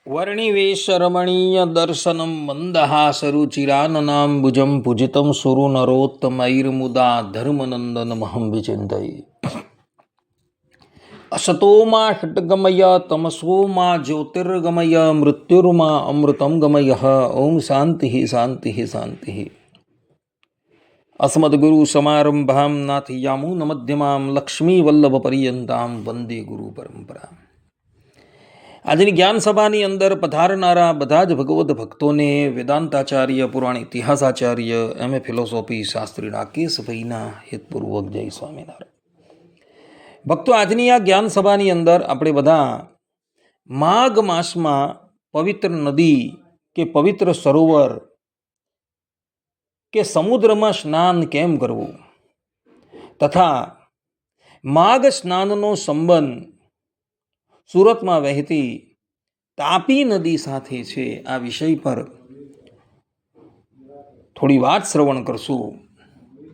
વર્ણિવેશરમણીય દર્શનમ મંદહાસરુચિરાનનાંબુજમ પૂજિતમ સુરુ નરોત્તમૈર્મુદા ધર્મનંદનમહં વિચિંતયે. અસતોમા ષટ્ગમય તમસોમા જ્યોતિર્ગમય મૃત્યુર્મા અમૃતમ ગમય. ઓમ શાંતિ શાંતિ શાંતિ. અસ્મદ્ગુરુ સમારંભામ નાથયામૂન મધ્યમામ લક્ષ્મી વલ્લભ પર્યંતામ વંદે ગુરુ પરંપરા. આજની જ્ઞાન સભાની અંદર પધારનારા બધા જ ભગવદ્ ભક્તોને વેદાંતાચાર્ય, પુરાણ ઇતિહાસાચાર્ય, એમ.એ. ફિલોસોફી શાસ્ત્રી રાકેશભાઈના હિતપૂર્વક જય સ્વામિનારાયણ. ભક્તો, આજની આ જ્ઞાન સભાની અંદર આપણે બધા માઘ માસમાં પવિત્ર નદી કે પવિત્ર સરોવર કે સમુદ્રમાં સ્નાન કેમ કરવું તથા માઘ સ્નાનનો સંબંધ સુરતમાં વહેતી તાપી નદી સાથે છે, આ વિષય પર થોડી વાત શ્રવણ કરશું.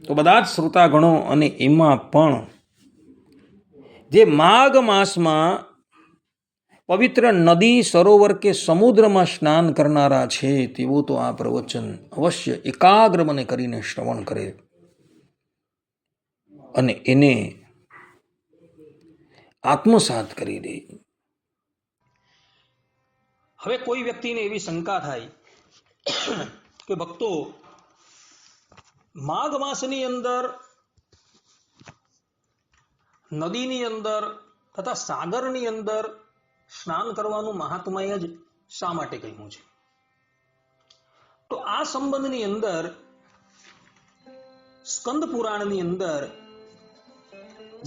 તો બધા જ શ્રોતાગણો અને એમાં પણ જે માઘ માસમાં પવિત્ર નદી, સરોવર કે સમુદ્રમાં સ્નાન કરનારા છે તેઓ તો આ પ્રવચન અવશ્ય એકાગ્ર મને કરીને શ્રવણ કરે અને એને આત્મસાત કરી દે. હવે કોઈ વ્યક્તિને એવી શંકા થાય કે ભક્તો, માઘ માસની અંદર નદીની અંદર તથા સાગરની અંદર સ્નાન કરવાનું મહાત્મય જ શા માટે કહ્યું છે? તો આ સંબંધની અંદર સ્કંદ પુરાણની અંદર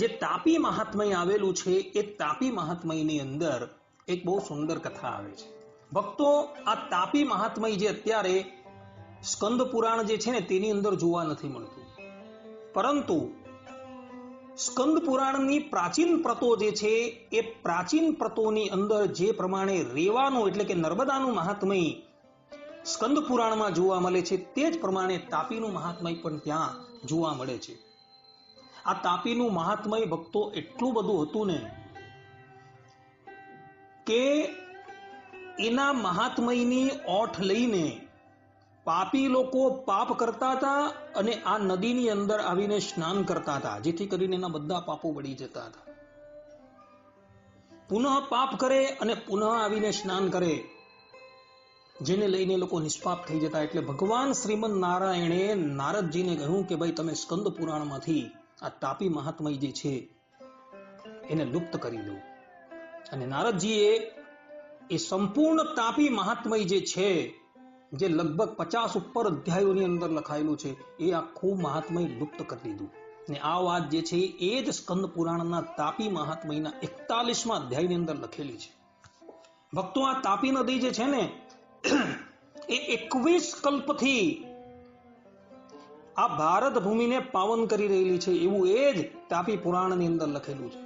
જે તાપી મહાત્મય આવેલું છે એ તાપી મહાત્મયની અંદર એક બહુ સુંદર કથા આવે છે. ભક્તો, આ તાપી મહાત્મય જે અત્યારે સ્કંદ પુરાણ જે છે ને તેની અંદર જોવા નથી મળતું, પરંતુ સ્કંદ પુરાણની પ્રાચીન પ્રતો જે છે એ પ્રાચીન પ્રતોની અંદર જે પ્રમાણે રેવાનું એટલે કે નર્મદાનું મહાત્મય સ્કંદ પુરાણમાં જોવા મળે છે તે જ પ્રમાણે તાપીનું મહાત્મય પણ ત્યાં જોવા મળે છે. આ તાપીનું મહાત્મય ભક્તો એટલું બધું હતું ને કે એના મહાત્મયની ઓઠ લઈને પાપી લોકો પાપ કરતા હતા અને આ નદીની અંદર આવીને સ્નાન કરતા હતા, જેથી કરીને એના બધા પાપો બળી જતા હતા. પુનઃ પાપ કરે અને પુનઃ આવીને સ્નાન કરે, જેને લઈને લોકો નિષ્પાપ થઈ જતા. એટલે ભગવાન શ્રીમદ નારાયણે નારદજીને કહ્યું કે ભાઈ તમે સ્કંદ પુરાણમાંથી આ તાપી મહાત્મય જે છે એને લુપ્ત કરી દો. અને નારદજીએ એ સંપૂર્ણ તાપી મહાત્મય જે છે, જે લગભગ 50 ઉપર અધ્યાયોની અંદર લખાયેલું છે, એ આખું મહાત્મય લુપ્ત કરી દીધું. ને આ વાત જે છે એ જ સ્કંદ પુરાણના તાપી મહાત્મયના 41મા અધ્યાયની અંદર લખેલી છે. ભક્તો, આ તાપી નદી જે છે ને એ 21 કલ્પથી આ ભારત ભૂમિને પાવન કરી રહેલી છે, એવું એ જ તાપી પુરાણની અંદર લખેલું છે.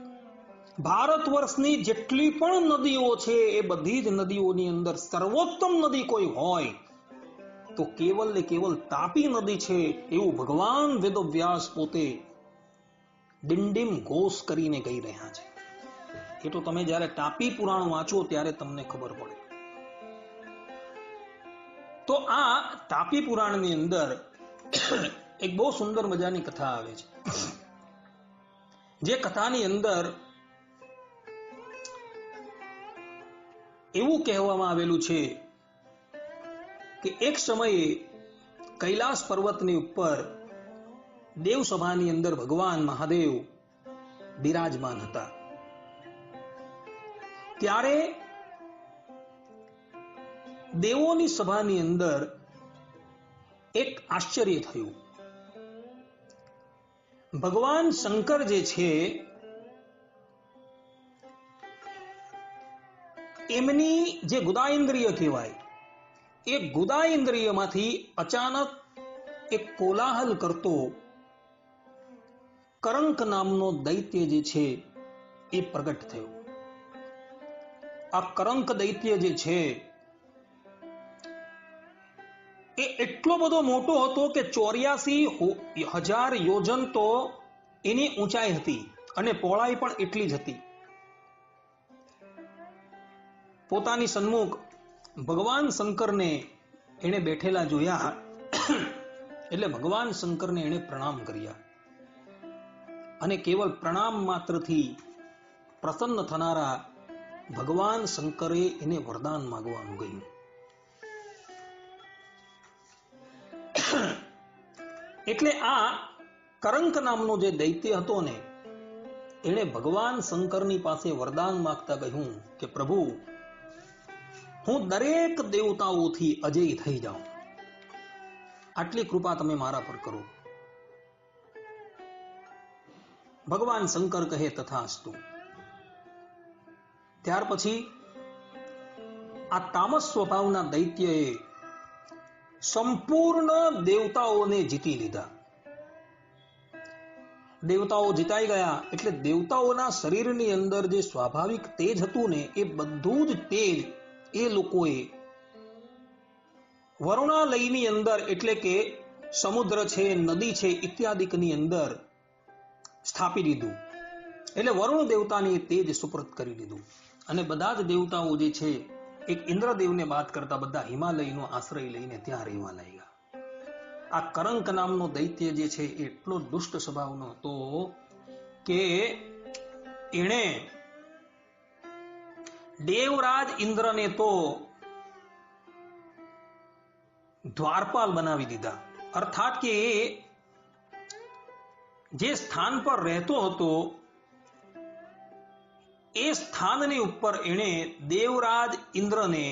ભારત વર્ષની જેટલી પણ નદીઓ છે એ બધી જ નદીઓની અંદર સર્વોત્તમ નદી કોઈ હોય તો કેવલ ને કેવલ તાપી નદી છે, એવું ભગવાન વેદવ્યાસ પોતે ડિંડિમ ઘોષ કરીને કહી રહ્યા છે. એ તો તમે જ્યારે તાપી પુરાણ વાંચો ત્યારે તમને ખબર પડે. તો આ તાપી પુરાણની અંદર એક બહુ સુંદર મજાની કથા આવે છે, જે કથાની અંદર એવું કહેવામાં આવેલું છે કે એક સમયે કૈલાસ પર્વતની ઉપર દેવસભાની અંદર ભગવાન મહાદેવ બિરાજમાન હતા. ત્યારે દેવોની સભાની અંદર એક આશ્ચર્ય થયું. ભગવાન શંકર જે છે એમની જે ગુદાઇન્દ્રિય કહેવાય, એ ગુદાઇન્દ્રિયમાંથી અચાનક એક કોલાહલ કરતો કરંક નામનો દૈત્ય જે છે એ પ્રગટ થયો. આ કરંક દૈત્ય જે છે એ એટલો બધો મોટો હતો કે 84,000 યોજન તો એની ઊંચાઈ હતી અને પહોળાઈ પણ એટલી જ હતી. પોતાની સન્મુખ ભગવાન શંકરને એને બેઠેલા જોયા એટલે ભગવાન શંકરને એને પ્રણામ કર્યા અને કેવલ પ્રણામ માત્રથી પ્રસન્ન થનારા ભગવાન શંકરે એને વરદાન માંગવાનું કહ્યું. એટલે આ કરંક નામનો જે દૈત્ય હતો ને એણે ભગવાન શંકરની પાસે વરદાન માંગતા કહ્યું કે પ્રભુ, હું દરેક દેવતાઓથી અજય થઈ જાઉં, આટલી કૃપા તમે મારા પર કરો. ભગવાન શંકર કહે તથાસ્તુ. ત્યાર પછી આ તામસ સ્વભાવના દૈત્યએ સંપૂર્ણ દેવતાઓને જીતી લીધા. દેવતાઓ જીતાઈ ગયા એટલે દેવતાઓના શરીરની અંદર જે સ્વાભાવિક તેજ હતું ને એ બધું જ તેજ એ લોકોએ વરુણાલયની અંદર એટલે કે સમુદ્ર છે, નદી છે ઇત્યાદિકની અંદર સ્થાપી દીધું. એટલે વરુણ દેવતાને તેજ સુપ્રત કરી દીધું અને બધા જ દેવતાઓ જે છે એક ઇન્દ્રદેવને બાદ કરતા બધા હિમાલયનો આશ્રય લઈને ત્યાં રહેવા લાગ્યા. આ કરંક નામનો દૈત્ય જે છે એટલો દુષ્ટ સ્વભાવનો હતો કે એણે દેવરાજ ઇન્દ્રને તો દ્વારપાલ બનાવી દીધા. અર્થાત કે જે સ્થાન પર રહેતો હતો એ સ્થાનની ઉપર એણે દેવરાજ ઇન્દ્રને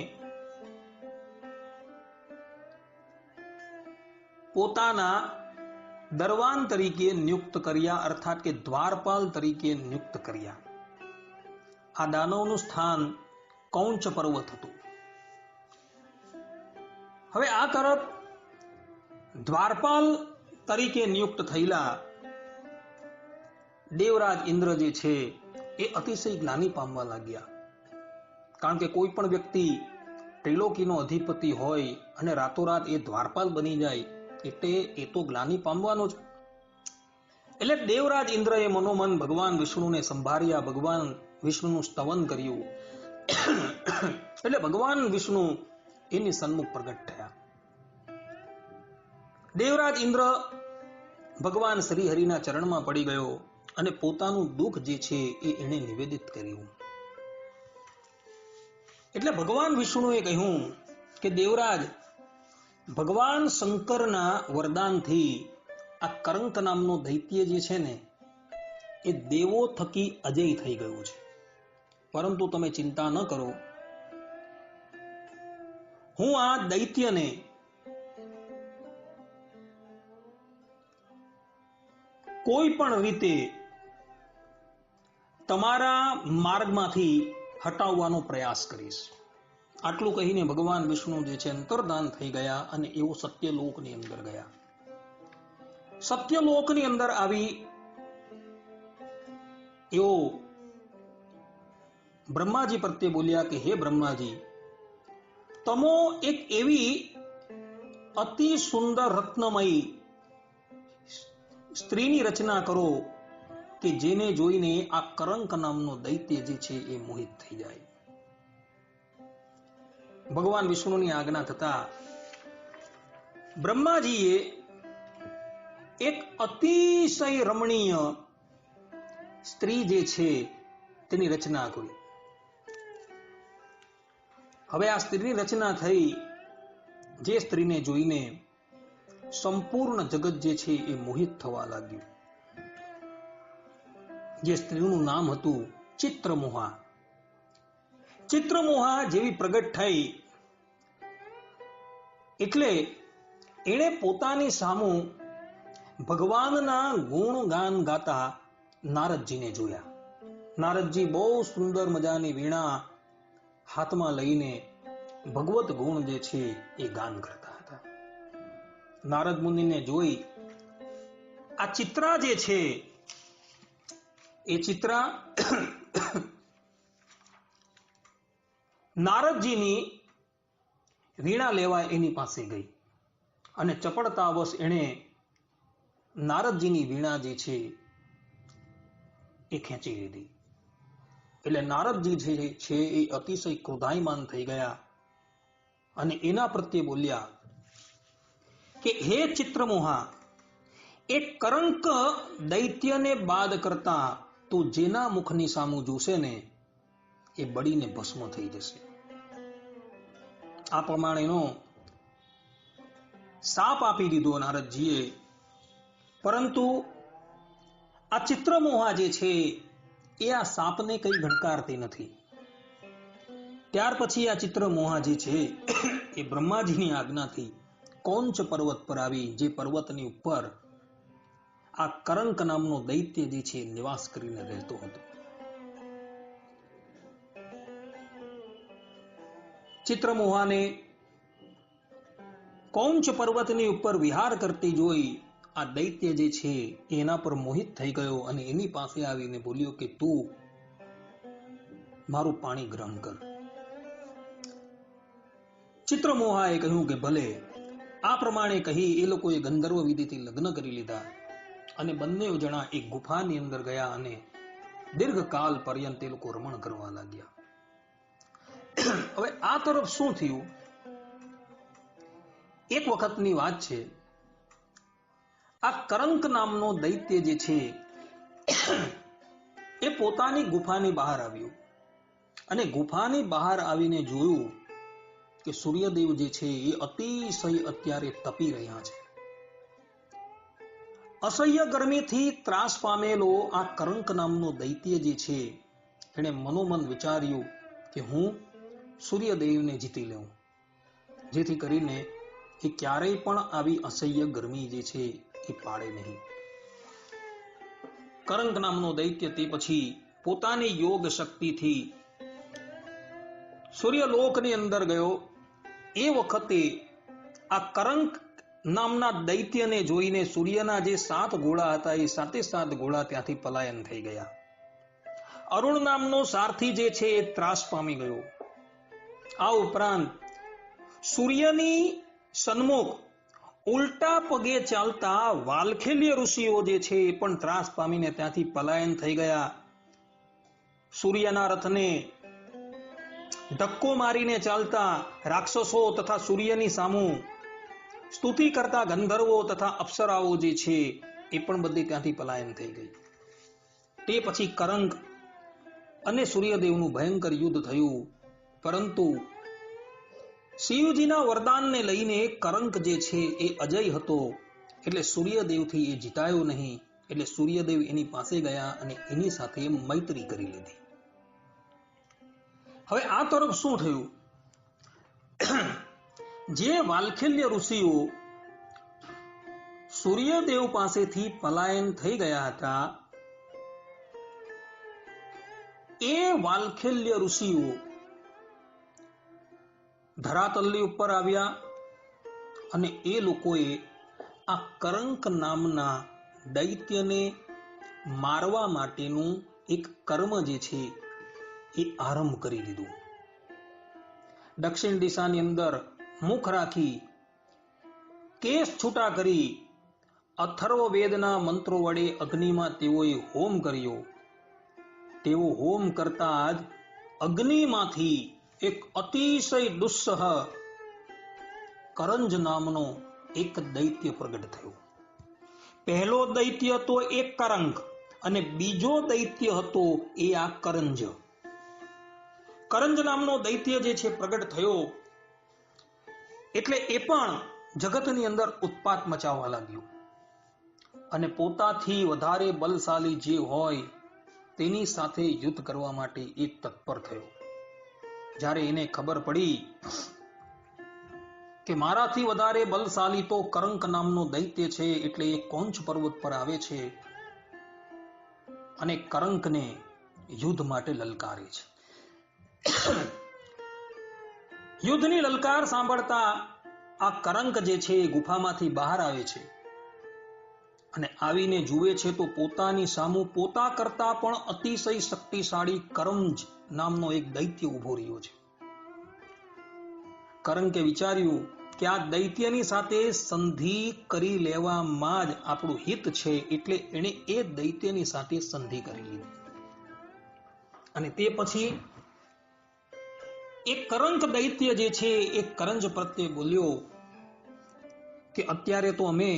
પોતાના દરવાન તરીકે નિયુક્ત કર્યા, અર્થાત કે દ્વારપાલ તરીકે નિયુક્ત કર્યા. આ દાનવનું સ્થાન કૌંચ પર્વત હતું. હવે આ તરફ દ્વારપાલ તરીકે નિયુક્ત થયેલા દેવરાજ ઇન્દ્ર જે છે એ અતિશય ગ્લાનિ પામવા લાગ્યા. કારણ કે કોઈ પણ વ્યક્તિ ત્રિલોકીનો અધિપતિ હોય અને રાતોરાત એ દ્વારપાલ બની જાય એટલે એ તો ગ્લાનિ પામવાનો જ. એટલે દેવરાજ ઇન્દ્રએ મનોમન ભગવાન વિષ્ણુને સંભાળ્યા, ભગવાન વિષ્ણુનું સ્તવન કર્યું. એટલે ભગવાન વિષ્ણુ એની સન્મુખ પ્રગટ થયા. દેવરાજ ઇન્દ્ર ભગવાન શ્રી હરિના ચરણમાં પડી ગયો અને પોતાનું દુઃખ જે છે એ એણે નિવેદિત કર્યું. એટલે ભગવાન વિષ્ણુએ કહ્યું કે દેવરાજ, ભગવાન શંકરના વરદાનથી આ કરંક નામનો દૈત્ય જે છે ને એ દેવો થકી અજય થઈ ગયું છે. પરંતુ તમે ચિંતા ન કરો, હું આ દૈત્યને કોઈ પણ રીતે તમારા માર્ગમાંથી હટાવવાનો પ્રયાસ કરીશ. આટલું કહીને ભગવાન વિષ્ણુ જે છે અંતર્ધાન થઈ ગયા અને એવો સત્યલોકની અંદર ગયા. સત્યલોકની અંદર આવી એવો બ્રહ્માજી પ્રત્યે બોલ્યા કે હે બ્રહ્માજી, તમો એક એવી અતિ સુંદર રત્નમયી સ્ત્રીની રચના કરો કે જેને જોઈને આ કરંક નામનો દૈત્ય જે છે એ મોહિત થઈ જાય. ભગવાન વિષ્ણુની આજ્ઞા થતા બ્રહ્માજીએ એક અતિશય રમણીય સ્ત્રી જે છે તેની રચના કરી. હવે આ સ્ત્રીની રચના થઈ, જે સ્ત્રીને જોઈને સંપૂર્ણ જગત જે છે એ મોહિત થવા લાગ્યું. જે સ્ત્રીનું નામ હતું ચિત્રમોહા. ચિત્રમોહા જેવી પ્રગટ થઈ એટલે એણે પોતાની સામુ ભગવાનના ગુણગાન ગાતા નારદજીને જોયા. નારદજી બહુ સુંદર મજાની વીણા હાથમાં લઈને ભગવત ગુણ જે છે એ ગાન કરતા હતા. નારદ મુનિને જોઈ આ ચિત્રા જે છે એ ચિત્રા નારદજીની વીણા લેવા એની પાસે ગઈ અને ચપળતાવશ એણે નારદજીની વીણા જે છે એ ખેંચી લીધી. એટલે નારદજી જે છે એ અતિશય ક્રોધાયમાન થઈ ગયા અને એના પ્રત્યે બોલ્યા કે હે ચિત્રમોહા, એક કરંક દૈત્યને બાદ કરતા તું જેના મુખની સામું જોશે ને એ બળીને ભસ્મ થઈ જશે. આ પ્રમાણેનો શાપ આપી દીધો નારદજીએ. પરંતુ આ ચિત્રમોહા જે છે એ આ શાપને કઈ ગણકારતી નથી. ત્યાર પછી આ ચિત્રમોહા જે છે એ બ્રહ્માજીની આજ્ઞાથી કૌંચ પર્વત પર આવી, જે પર્વતની ઉપર આ કરંક નામનો દૈત્ય જે છે નિવાસ કરીને રહેતો હતો. ચિત્રમોહાને કૌંચ પર્વતની ઉપર વિહાર કરતી જોઈ આ દૈત્ય જે છે એના પર મોહિત થઈ ગયો અને એની પાસે આવીને બોલ્યો કે તું મારું પાણી ગ્રહણ કર. ચિત્રમોહાએ કહ્યું કે ભલે. આ પ્રમાણે કહી એ લોકોએ ગંધર્વ વિધિથી લગ્ન કરી લીધા અને બંને જણા એક ગુફાની અંદર ગયા અને દીર્ઘકાલ પર્યંત એ લોકો રમણ કરવા લાગ્યા. હવે આ તરફ શું થયું? એક વખતની વાત છે, આ કરંક નામનો દૈત્ય જે છે એ પોતાની ગુફાની બહાર આવ્યો અને ગુફાની બહાર આવીને જોયું કે સૂર્યદેવ જે છે એ અતિશય અત્યારે તપી રહ્યા છે. અસહ્ય ગરમીથી ત્રાસ પામેલો આ કરંક નામનો દૈત્ય જે છે એણે મનોમન વિચાર્યું કે હું સૂર્યદેવને જીતી લઉં, જેથી કરીને એ ક્યારેય પણ આવી અસહ્ય ગરમી જે છે એ પાડે નહીં. કરંક નામનો દૈત્ય તે પછી પોતાની યોગ શક્તિથી સૂર્યલોકની અંદર ગયો. એ વખતે આ કરંક નામના દૈત્યને જોઈને સૂર્યના જે 7 ગોળા હતા એ 7 ગોળા ત્યાંથી પલાયન થઈ ગયા. અરુણ નામનો સારથી જે છે એ ત્રાસ પામી ગયો. આ ઉપરાંત સૂર્યની સન્મુખ ઉલટા પગે ચાલતા વાલ્ખેલ્ય ઋષિઓ જે છે એ પણ ત્રાસ પામીને ત્યાંથી પલાયન થઈ ગયા. સૂર્યના રથને ધક્કો મારીને ચાલતા રાક્ષસો તથા સૂર્યની સામું સ્તુતિ કરતા ગંધર્વો તથા અપ્સરાઓ જે છે એ પણ બધી ત્યાંથી પલાયન થઈ ગઈ. તે પછી કરંક અને સૂર્યદેવનું ભયંકર યુદ્ધ થયું. પરંતુ શિવજીના વરદાનને લઈને કરંક જે છે એ અજય હતો, એટલે સૂર્યદેવથી એ જીતાયો નહીં. એટલે સૂર્યદેવ એની પાસે ગયા અને એની સાથે મૈત્રી કરી લીધી. હવે આ તરફ શું થયું? જે વાલ્ખેલ્ય ઋષિઓ સૂર્યદેવ પાસેથી પલાયન થઈ ગયા હતા, એ વાલ્ખેલ્ય ઋષિઓ ધરાતલની ઉપર આવ્યા અને એ લોકોએ આ કરંક નામના દૈત્યને મારવા માટેનું એક કર્મ જે છે એ આરંભ કરી દીધું. દક્ષિણ દિશાની અંદર મુખ રાખી, કેસ છૂટા કરી, અથર્વ વેદના મંત્રો વડે અગ્નિમાં તેઓએ હોમ કર્યો. તેઓ હોમ કરતા જ અગ્નિમાંથી એક અતિશય દુસ્સહ કરંજ નામનો એક દૈત્ય પ્રગટ થયો. પહેલો દૈત્ય હતો એક કરંક અને બીજો દૈત્ય હતો એ આ કરંજ. કરંજ નામનો દૈત્ય જે છે પ્રગટ થયો એટલે એ પણ જગતની અંદર ઉત્પાત મચાવવા લાગ્યો અને પોતાથી વધારે બલશાલી જે હોય તેની સાથે યુદ્ધ કરવા માટે એ તત્પર થયો. જ્યારે એને ખબર પડી કે મારાથી વધારે બલશાલી તો કરંક નામનો દૈત્ય છે, એટલે એ કૌંચ પર્વત પર આવે છે અને કરંકને યુદ્ધ માટે લલકારે છે. યુદ્ધની લલકાર સાંભળતા આ કરંક જે છે એ ગુફામાંથી બહાર આવે છે અને આવીને જુએ છે તો પોતાની સામું પોતા કરતા પણ અતિશય શક્તિશાળી કરંજ નામનો એક દૈત્ય ઉભો રહ્યો છે. કરંકે વિચાર્યું કે આ દૈત્યની સાથે સંધિ કરી લેવામાં જ આપણું હિત છે, એટલે એણે એ દૈત્યની સાથે સંધિ કરી લીધી અને તે પછી એક કરંક દૈત્ય જે છે એ કરંજ પ્રત્યે બોલ્યો કે અત્યારે તો અમે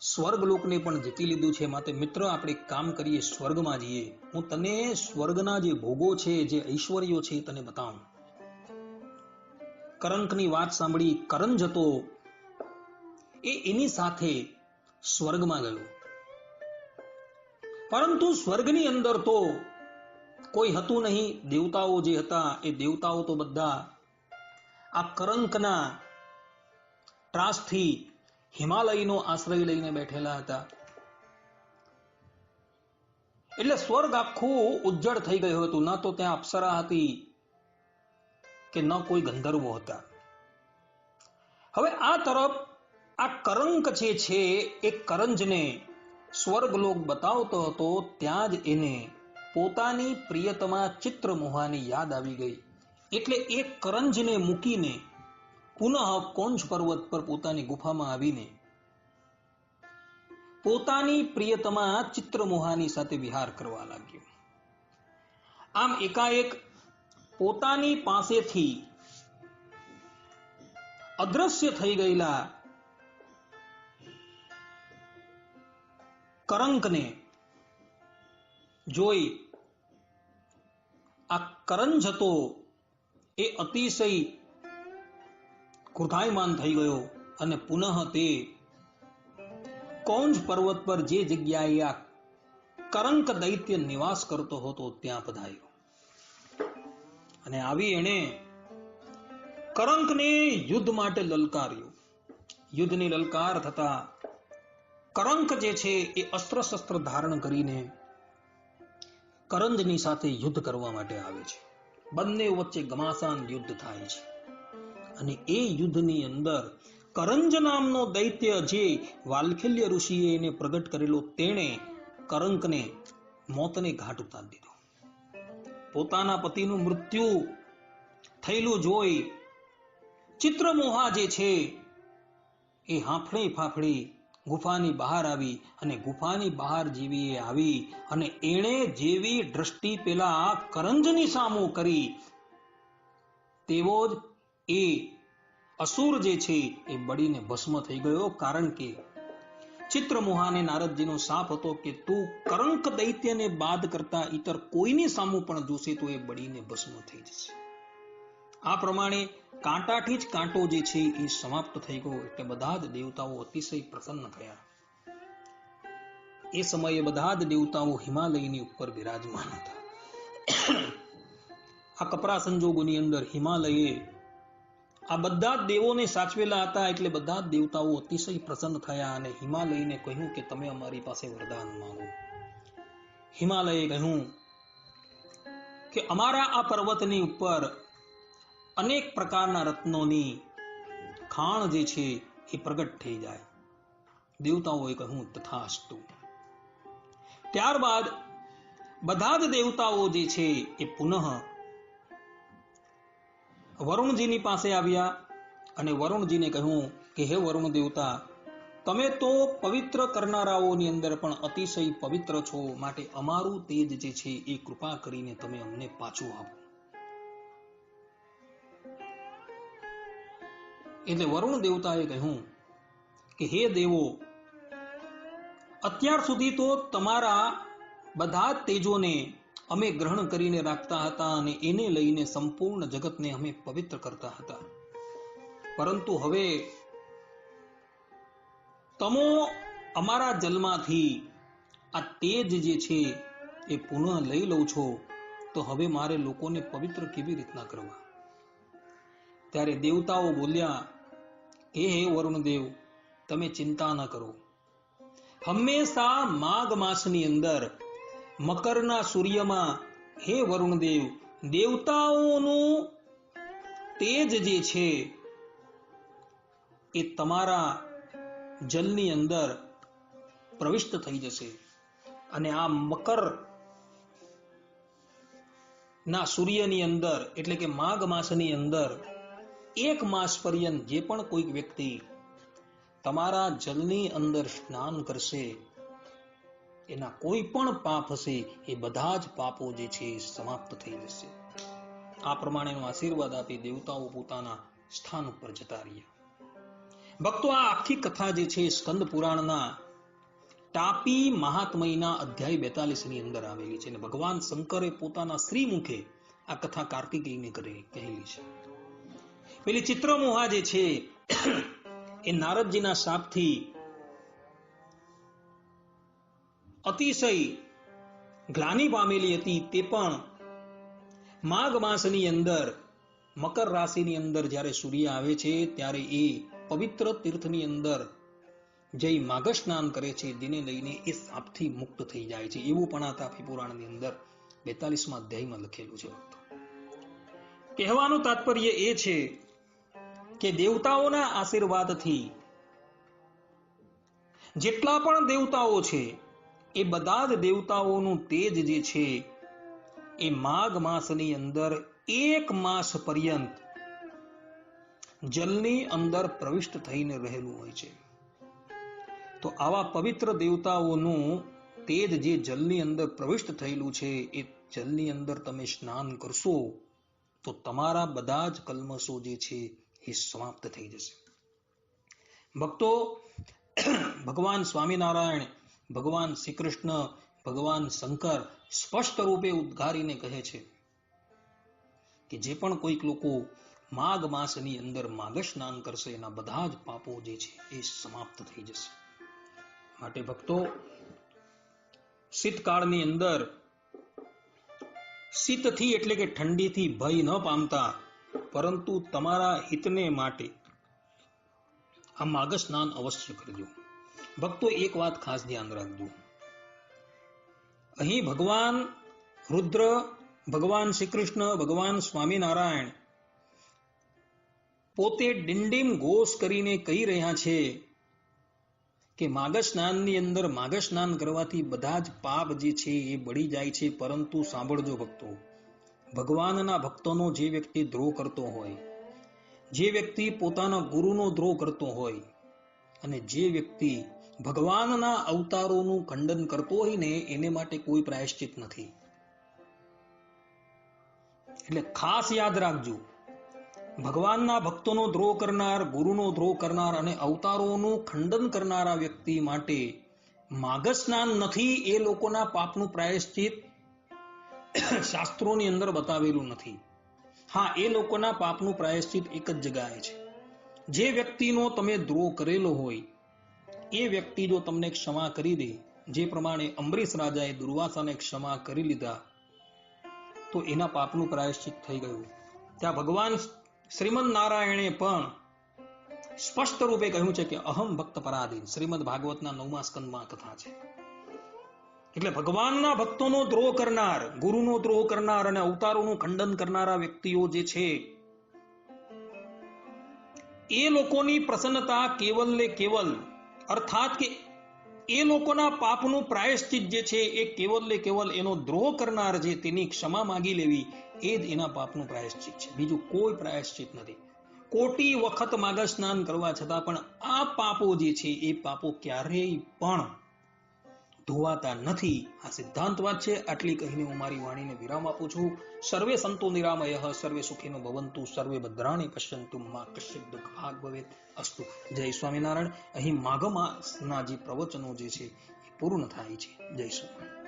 સ્વર્ગલોકને પણ જીતી લીધું છે, માટે મિત્ર આપણે એક કામ કરીએ, સ્વર્ગમાં જઈએ, હું તને સ્વર્ગના જે ભોગો છે, જે ઐશ્વર્યો છે તને બતાવું. કરંકની વાત સાંભળી કરંજ હતો એની સાથે સ્વર્ગમાં ગયો. પરંતુ સ્વર્ગની અંદર તો કોઈ હતું નહીં. દેવતાઓ જે હતા એ દેવતાઓ તો બધા આ કરંકના ત્રાસથી હિમાલયનો આશ્રય લઈને બેઠેલા હતા. એટલે સ્વર્ગ આખું ઉજ્જડ થઈ ગયું હતું. ન તો ત્યાં અપ્સરા હતી કે ન કોઈ ગંધર્વો હતા. હવે આ તરફ આ કરંક જે છે એ કરંજને સ્વર્ગલોક બતાવતો હતો. ત્યાં જ એને પોતાની પ્રિયતમા ચિત્રમોહાની યાદ આવી ગઈ. એટલે એ કરંજને મૂકીને પુનઃ કોંચ પર્વત પર પોતાની ગુફામાં આવીને પોતાની પ્રિયતમા ચિત્રમોહાની સાથે વિહાર કરવા લાગ્યો. આમ એકાએક પોતાની પાસેથી અદ્રશ્ય થઈ ગયેલા કરંકને જોઈ આ કરંજ હતો એ અતિશય ક્રોધાયમાન થઈ ગયો અને પુનઃ તે કૌંજ પર્વત પર જે જગ્યાએ આ કરંક દૈત્ય નિવાસ કરતો હતો ત્યાં પધાર્યો. અને આવી એણે કરંકને યુદ્ધ માટે લલકાર્યો. યુદ્ધની લલકાર થતા કરંક જે છે એ અસ્ત્ર શસ્ત્ર ધારણ કરીને કરંજની સાથે યુદ્ધ કરવા માટે આવે છે. બંને વચ્ચે ઘમાસાન યુદ્ધ થાય છે. અને એ યુદ્ધની અંદર કરંજ નામનો દૈત્ય જે વાલ્ખલ્ય ઋષિએ એને પ્રગટ કરેલો, તેણે કરંકને મોતને ઘાટ ઉતારી દીધો. પોતાના પતિનું મૃત્યુ થયેલું જોઈ ચિત્રમોહા જે છે એ હાંફળી ફાફડી ગુફાની બહાર આવી. અને ગુફાની બહાર જેવી એ આવી અને એણે જેવી દ્રષ્ટિ પેલા કરંજની સામું કરી, તેવો જ એ અસુર જે છે એ બળીને ભસ્મ થઈ ગયો. કારણ કે ચિત્રમોહાને નારદજીનો શાપ હતો કે તું કરંક દૈત્યને બાદ કરતા ઇતર કોઈની સામું પણ જોશે તો એ બળીને ભસ્મ થઈ જશે. આ પ્રમાણે કાંટાથી જ કાંટો જે છે એ સમાપ્ત થઈ ગયો. એટલે બધા જ દેવતાઓ અતિશય પ્રસન્ન થયા. એ સમયે બધા જ દેવતાઓ હિમાલયની ઉપર બિરાજમાન હતા. આ કપરા સંજોગોની અંદર હિમાલયે આ બધા જ દેવોને સાચવેલા હતા. એટલે બધા જ દેવતાઓ અતિશય પ્રસન્ન થયા અને હિમાલયને કહ્યું કે તમે અમારી પાસે વરદાન માંગો. હિમાલયે કહ્યું કે અમારા આ પર્વતની ઉપર અનેક પ્રકારના રત્નોની ખાણ જે છે એ પ્રગટ થઈ જાય. દેવતાઓએ કહ્યું તથાસ્તુ. ત્યારબાદ બધા જ દેવતાઓ જે છે એ પુનઃ વરુણજીની પાસે આવ્યા અને વરુણજીને કહ્યું કે હે વરુણ દેવતા, તમે તો પવિત્ર કરનારાઓની અંદર પણ અતિશય પવિત્ર છો, માટે અમારું તેજ જે છે એ કૃપા કરીને તમે અમને પાછું આપો. એટલે વરુણ દેવતાએ કહ્યું કે હે દેવો, અત્યાર સુધી તો તમારા બધા તેજોને અમે ગ્રહણ કરીને રાખતા હતા અને એને લઈને સંપૂર્ણ જગતને અમે પવિત્ર કરતા હતા. પરંતુ હવે તમો અમારા જલમાંથી આ તેજ જે છે એ પુનઃ લઈ લઉં છો, તો હવે મારે લોકોને પવિત્ર કેવી રીતના કરવા? ત્યારે દેવતાઓ બોલ્યા હે વરુણદેવ, તમે ચિંતા ન કરો. હંમેશા માઘ માસની અંદર મકરના સૂર્યમાં હે વરુણદેવ, દેવતાઓનું તેજ જે છે એ તમારા જલની અંદર પ્રવિષ્ટ થઈ જશે. અને આ મકર ના સૂર્યની અંદર એટલે કે માઘ માસની અંદર 1 માસ પર્યંત જે પણ કોઈક વ્યક્તિ તમારા જલની અંદર સ્નાન કરશે, એના કોઈ પણ પાપ હશે એ બધા જ પાપો જે છે સમાપ્ત થઈ જશે. આ પ્રમાણેનો આશીર્વાદ આપી દેવતાઓ પોતાના સ્થાન ઉપર જતા રહ્યા. ભક્તો, આ આખી કથા જે છે સ્કંદ પુરાણના તાપી મહાત્મયના અધ્યાય 42 ની અંદર આવેલી છે અને ભગવાન શંકરે પોતાના શ્રીમુખે આ કથા કાર્તિકેયને કહેલી છે. પેલી ચિત્રમોહા જે છે એ નારદજીના શાપથી અતિશય ગ્લાનિ પામેલી હતી. તે પણ માઘ માસની અંદર મકર રાશિની અંદર જ્યારે સૂર્ય આવે છે ત્યારે એ પવિત્ર તીર્થની અંદર જઈ માઘ સ્નાન કરે છે, જેને લઈને એ શાપથી મુક્ત થઈ જાય છે. એવું પણ આ તાપી પુરાણની અંદર 42મા અધ્યાયમાં લખેલું છે. કહેવાનું તાત્પર્ય એ છે કે દેવતાઓના આશીર્વાદથી જેટલા પણ દેવતાઓ છે એ બધા જ દેવતાઓનું તેજ જે છે એ માઘ માસની અંદર 1 માસ પર્યંત જલની અંદર પ્રવિષ્ટ થઈને રહેલું હોય છે. તો આવા પવિત્ર દેવતાઓનું તેજ જે જલની અંદર પ્રવિષ્ટ થયેલું છે, એ જલની અંદર તમે સ્નાન કરશો તો તમારા બધા જ કલ્મશો જે છે એ સમાપ્ત થઈ જશે. ભક્તો, ભગવાન સ્વામિનારાયણ, ભગવાન શ્રી કૃષ્ણ, ભગવાન શંકર સ્પષ્ટ રૂપે ઉદ્ગારીને કહે છે કે જે પણ કોઈક લોકો માઘ માસની અંદર માઘ સ્નાન કરશે એના બધા જ પાપો જે છે એ સમાપ્ત થઈ જશે. માટે ભક્તો, શીતકાળની અંદર શીતથી એટલે કે ઠંડીથી ભય ન પામતા, પરંતુ તમારા હિતને માટે આ માઘ સ્નાન અવશ્ય કરજો. ભક્તો, એક વાત ખાસ ધ્યાન રાખજો. અહીં ભગવાન રુદ્ર, ભગવાન શ્રી કૃષ્ણ, ભગવાન સ્વામિનારાયણ પોતે ડિંડીમ ઘોષ કરીને કહી રહ્યા છે કે માઘ સ્નાનની અંદર માઘ સ્નાન કરવાથી બધા જ પાપ જે છે એ બળી જાય છે. પરંતુ સાંભળજો ભક્તો, ભગવાનના ભક્તોનો જે વ્યક્તિ દ્રોહ કરતો હોય, જે વ્યક્તિ પોતાના ગુરુનો દ્રોહ કરતો હોય અને જે વ્યક્તિ ભગવાનના અવતારોનું ખંડન કરતો હોય ને, એને માટે કોઈ પ્રાયશ્ચિત નથી. એટલે ખાસ યાદ રાખજો, ભગવાનના ભક્તોનો દ્રોહ કરનાર, ગુરુનો દ્રોહ કરનાર અને અવતારોનું ખંડન કરનારા વ્યક્તિ માટે માઘ સ્નાન નથી. એ લોકોના પાપનું પ્રાયશ્ચિત શાસ્ત્રોની અંદર બતાવેલું નથી. હા, એ લોકોના પાપનું પ્રાયશ્ચિત એક જ જગ્યાએ છે. જે વ્યક્તિનો તમે દ્રોહ કરેલો હોય એ વ્યક્તિ જો તમને ક્ષમા કરી દે, જે પ્રમાણે અંબરીશ રાજાએ દુર્વાસાને ક્ષમા કરી લીધા, તો એના પાપનું પ્રાયશ્ચિત થઈ ગયું. ત્યાં ભગવાન શ્રીમદ નારાયણે પણ સ્પષ્ટ રૂપે કહ્યું છે કે અહમ ભક્ત પરાધીન. શ્રીમદ ભાગવતના 9મા સ્કંદમાં કથા છે. એટલે ભગવાનના ભક્તોનો દ્રોહ કરનાર, ગુરુનો દ્રોહ કરનાર અને અવતારોનું ખંડન કરનારા વ્યક્તિઓ જે છે એ લોકોની પ્રસન્નતા કેવલ ને કેવલ, અર્થાત કે એ લોકોના પાપનું પ્રાયશ્ચિત જે છે એ કેવલ ને કેવલ એનો દ્રોહ કરનાર જે તેની ક્ષમા માંગી લેવી, એ જ એના પાપનું પ્રાયશ્ચિત છે. બીજું કોઈ પ્રાયશ્ચિત નથી. કોટી વખત માઘ સ્નાન કરવા છતાં પણ આ પાપો જે છે એ પાપો ક્યારેય પણ ધોવાતા નથી. આ સિદ્ધાંત વાત છે. આટલી કહીને હું મારી વાણીને વિરામ આપું છું. સર્વે સંતો નિરામયઃ, સર્વે સુખીનો ભવંતુ, સર્વે ભદ્રાણિ પશ્યન્તુ, મા કશ્ચિત દુઃખ ભાગ ભવેત અસ્તુ. જય સ્વામિનારાયણ. અહીં માઘ માસના જે પ્રવચનો જે છે એ પૂર્ણ થાય છે. જય સ્વામિનારાયણ.